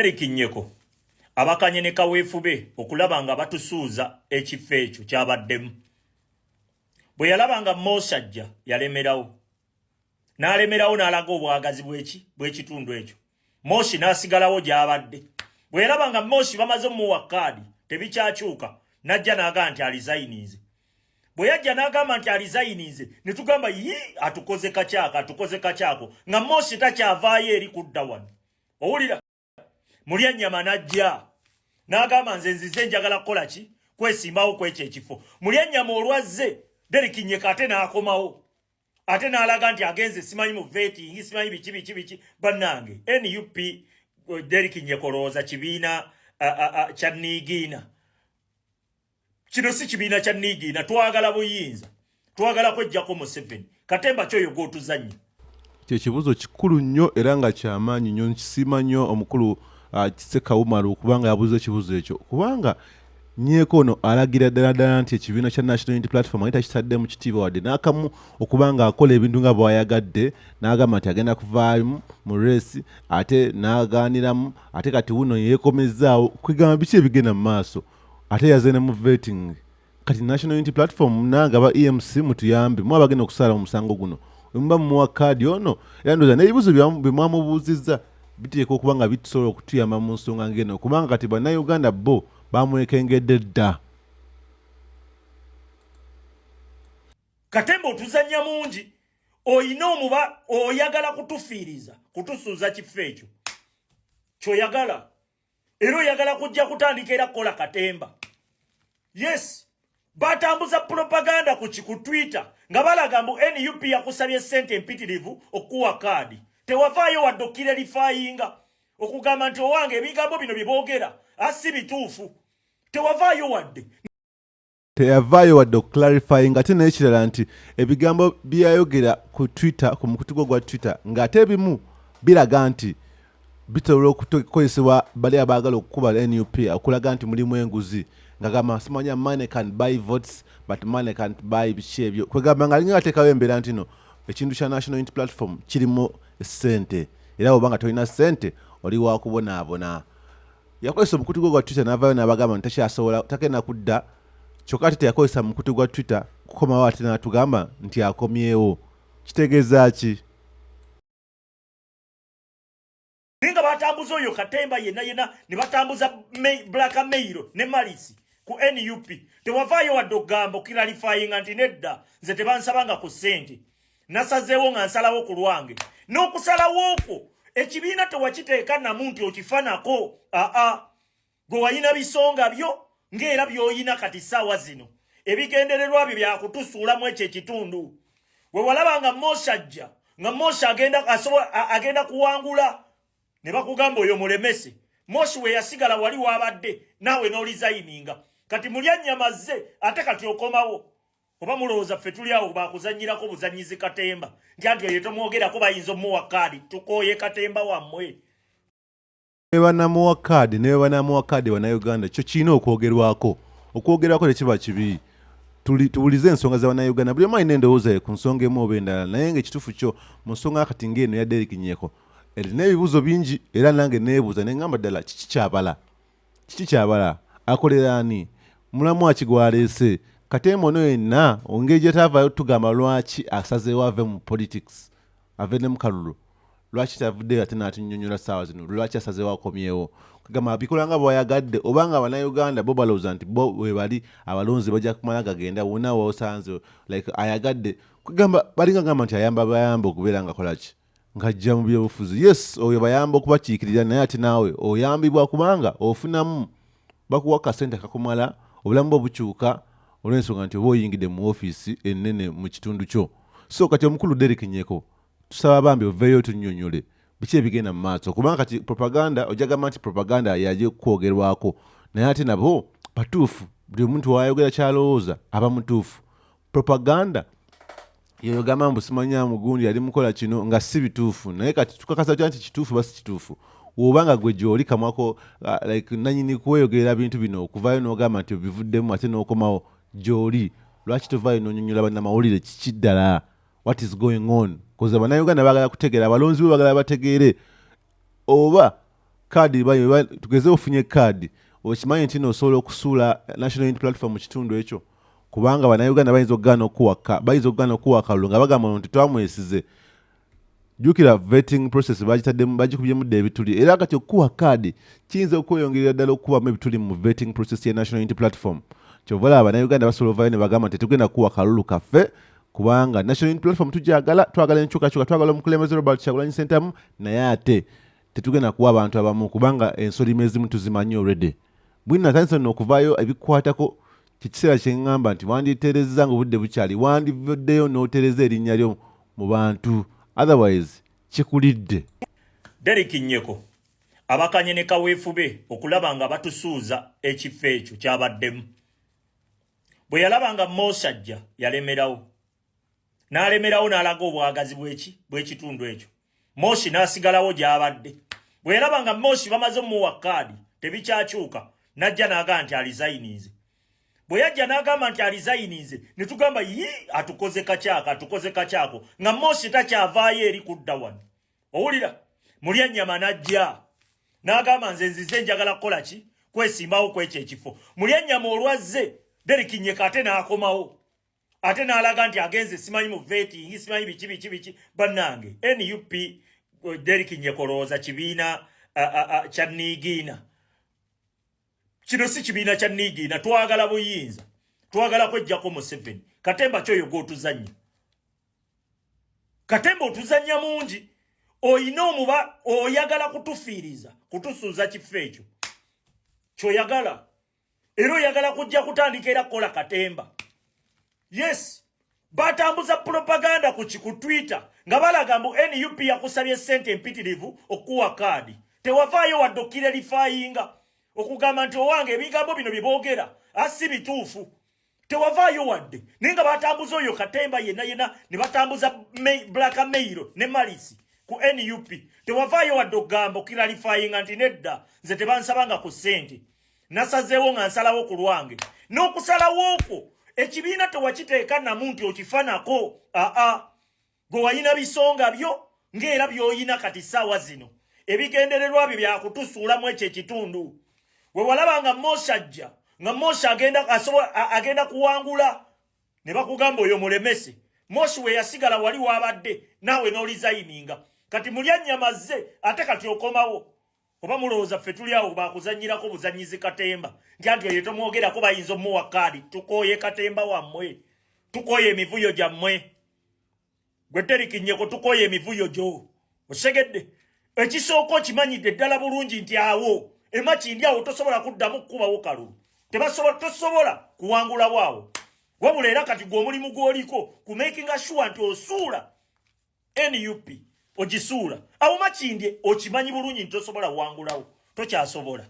Kinyeko abakanye ne kaweefube okulaba nga batusuuza ekifo ekyo kyabaddemu. Bwe yalaba nga Mosajja yalemerawo n'alaga obwagazi bw'ekitundu ekyo, Moshi n'asigalawo gy'abadde. Bwe yalaba nga Moshi bamaze muwa kaadi tebikyakyuka, n'ajja n'agamba nti alizayinize. Bwe yajja n'agamba nti alizayinize ne tugamba atukoze kakyako nga Moshi takyavaayo eri kudda wano. Owulira Mulyannyama n'ajja n'agamba nzize njagala kukola ki kwesimbawo kw'ekyo ekifo. Mulyannyama olwazze Derek Kinyeko ate n'akomawo ate n'alaga nti agenze simanyi mu vetting simanyi biki bannange. NUP Derek Kinyeko lowooza kibiina kya Niigiina. Kino si kibiina kya Niigiina, twagala buyinza, twagala kwejjako Museveni. Katemba kyoyo gw'otuzannya. Ekibuzo kikulu nnyo era nga kyamaanyi nnyo, nkisiima nnyo omukulu Kiseka Umaru kubanga yabuuza ekibuzo ekyo, kubanga Nyeko ono alagira ddala nti ekibiina kya National Unity Platform ayita kitadde mu kitiibwa wadde n'akamu okubanga akola ebintu nga bw'ayagadde, n'agamba nti agenda kuvaamu mu reesi ate n'agaaniramu, ate kati wuno yeekomezaawo kwegamba biki ebigenda mu maaso, ate yaze ne mu vetting. Kati National Unity Platform nange aba EMC mutuyambe mu abagenda okusala omusango guno mba mumuwa kaadi ono era ndowooza n'ebibuzo bye mwamubuuzizza biteeka okuba nga bitusobola okutuyamba mu nsonga ng'eno, kubanga kati bannayuganda bo bamwekengedde dda. Katemba otuzannya mungi, oyina omuba oyagala kutufiiriza kutusuuza kifo ekyo ky'oyagala era oyagala kujja kutandika era kukola Katemba. Yes, batambuza propaganda ku Twitter nga balaga mbu NUP yakusabye ssente empitirivu okuwa kaadi. Tewavaayo wadde okirerifayinga okugamba nti owange ebigambo bino bye boogera asi bituufu. Tewavaayo wadde okuclarifying ate n'ekirala nti ebigambo byayogera ku Twitter, ku mukutu gwa Twitter ng'ate ebimu biraga nti bitola okukozesebwa bali abaagala okukuba NUP okulaga nti mulimu enguzi ng'agamba simanya money can buy votes but money can't buy biki ebyo, kwegamba nga alinga ateekawo embeera nti no ekintu kya National Unity Platform kirimu ssente era oba nga tolina ssente oli wakubonaabona. Yakozesa omukutu gwa Twitter n'avaayo n'abagamba nti takyasobola takenda kudda, kyokka ate teyakozesa mukutu gwa Twitter kukomawo ate n'atugamba nti akomyewo. Kitegeeza ki? Ninga batambuza oyo Katemba yenna ne batambuza Blackmail ne Malisi ku NUP. Tewavaayo wadde okugamba okiralifyinga nti nedda nze tebansabanga ku ssente. Nasazeewo nga nsalawo ku lwange. N'okusalawo okwo ekibiina tewakiteeka namu nti okifanako. Gwe wayina bisonga byo ng'era by'oyina kati ssaawa zino. Ebigendererwa byo byakutusuulamu ekyo ekitundu. Bwe walaba nga Mosajja nga Moshi agenda kuwangula ne bakugamba oyo mulemese. Moshi we yasigala wali wabadde naawe n'olizayininga. Kati Mulyannyama zze ate kati okomawo. Oba mulowooza ffe tuli awo bakuzannyirako buzannyizi Katemba nti oyo tomwogerako bayinza omuwa kaadi, tukooye Katemba wammwe. Banamuwa kaadi bannayuganda kyo kirina okwogerwako. Okwogerwako tekiba kibi. Tuwulize ensonga z'abannayuganda, buli omu alina endowooza ye ku nsonga emu oba endala, naye ng'ekituufu kyo mu nsonga kati ng'eno ya Derek Kinyeko erina ebibuuzo bingi era nange neebuuza ne ngamba ddala kiki kyabala akolera ani, mulamwa ki gw'aleese. Katemba ono yenna engeri gye taavaayo tugamba lwaki asazeewo ave mu politics, ave ne mu kalulu, lwaki tavuddeyo ate n'atunnyonnyola ssaawa zino, lwaki asazeewo akomyewo. Kagamba bikola nga bw'ayagadde oba nga Abannayuganda bo balowooza nti bo we bali abalonzi bajja kumala gagenda wonna w'osanze like ayagadde. Kagamba balinga gamba nti ayamba bayamba okubeera nga kola ki ng'ajja mu byobufuzi. Yes, oyo bayamba okubakiikirira, naye ate naawe oyambibwa kubanga ofunamu bakuwa kasente kakumala obulamu bwo bukyuka olw'ensonga nti oba oyingidde mu ofiisi ennene mu kitundu kyo. So kati omukulu Derek Kinyeko tusaba bambi oveeyo tunnyonnyole biki ebigenda mu maaso, kubanga kati propaganda ojja gamba nti propaganda yaje kwogerwako, naye ate nabo batuufu. Buli omuntu wayogera kyalowooza aba mutuufu. Propaganda yeyo gamba mbu simanya mugundi yali mukola kino nga si bituufu, naye kati tukakasa nti kituufu basi kituufu. Obanga gwe gy'oli kamwako like nanyini kweyogerera bintu bino okuvaayo n'ogamba nti obivuddemu ate n'okomawo gy'oli, lwaki tovaayo n'onyonnyola bannamawulire kiki ddala, what is going on? Koza Bannayuganda baagala kutegeera, abalonzi bo baagala bategeere oba kaadi tugeze ofunye kaadi okimanyi nti osobola okusuula national unity platform mu kitundu ekyo kubanga bannayuganda bayinza okugaana okuwa akalulu nga bagamba nti twamwesize jukira vetting process bagikubyemu dda ebituli era kati okuwa kaadi kiyinza okweyongerera ddala okubamu ebituli mu vetting process ya national unity platform kyova olaba bannayuganda basobola ovayo ne bagamba nti tetugenda kuwa kalulu kaffe kubanga national unity platform tujagala twagala enkyukakyuka twagala omukulembeze Robert Kyagulanyi Ssentamu naye ate tetugenda kuwa abantu abamu kubanga ensolimu ezimu tuzimanyi already bwinatandisa nno okuvaayo ebikwatako kikiseera kyeŋŋamba nti wanditeerezza nga obudde bukyali wandivuddeyo n'oteereza erinnya lyo mu bantu otherwise kikulidde. Derek Nyeko abakanye ne kaweefube okulaba nga batusuuza ekifo ekyo kyabaddemu bwe yalaba nga Mosajja yalemerawo n'alaga obwagazi bw'ekitundu ekyo Moshi n'asigalawo gy'abadde bwe yalaba nga Moshi bamaze omuwa kaadi tebikyakyuka najja n'agamba nti alizayinize bwe yajja n'agamba nti alizayinize ne tugamba atukoze kakyako nga Moshi takyavaayo eri kudda wano owulira mulya nnyama najja n'agamba nzize njagala kukola ki kwesimbawo kwekyo ekifo mulya nnyama olwazze Derek Nyeko ate n'akomawo ate n'alaga nti agenze simanyi mu vetting simanyi biki bannange NUP Derek Nyeko lowooza kibiina kya Niigiina kino si kibiina kya Niigiina twagala buyinza twagala kwejjako Museveni Katemba kyoyo gw'otuzannya Katemba otuzannya mungi oyina omuba oyagala kutufiiriza kutusuuza kifo ekyo kyoyagala era oyagala kujja kutandika era kukola Katemba yes batambuza propaganda ku Twitter nga balaga mbu NUP yakusabye ssente empitirivu okuwa kaadi tewavaayo wadde okkirerifayinga okugamba nti owange ebigambo bino bye boogera asi bituufu tewavaayo wadde naye nga batambuza oyo Katemba yenna ne batambuza Blackmail ne Malisi ku NUP tewavaayo wadde okugamba okkirerifayinga nti nedda nze tebansabanga ku ssente nasazeewo nga nsalawo ku lwange n'okusalawo okwo ekibiina tewakiteeka namu nti okifanako gwe wayina bisonga byo ng'era by'oyina kati ssaawa zino ebigendererwa byo byakutusuulamu ekyo ekitundu we walaba nga Mosajja nga Moshi agenda kuwangula ne bakugamba oyo mulemese Moshi we yasigala wali wabadde naawe n'olizayininga kati mulya nnyama ze ate kati okomawo oba mulowooza ffe tuli awo bakuzannyirako buzannyizi Katemba nti oyo tomwogerako bayinza omuwa kaadi tukooye Katemba wammwe tukooye emivuyo gyammwe gwe Derek Nyeko tukooye emivuyo gyo osegedde ekisooka okimanyidde ddala bulungi nti awo emakindi awo tosobola kuddamu kukubawo kalulu tosobola kuwangulawo awo wabula era kati gw'omulimu gw'oliko ku making sure nti osuula NUP ogisuula awo makindi okimanyi bulungi nti tosobola wangulawo tokyasobola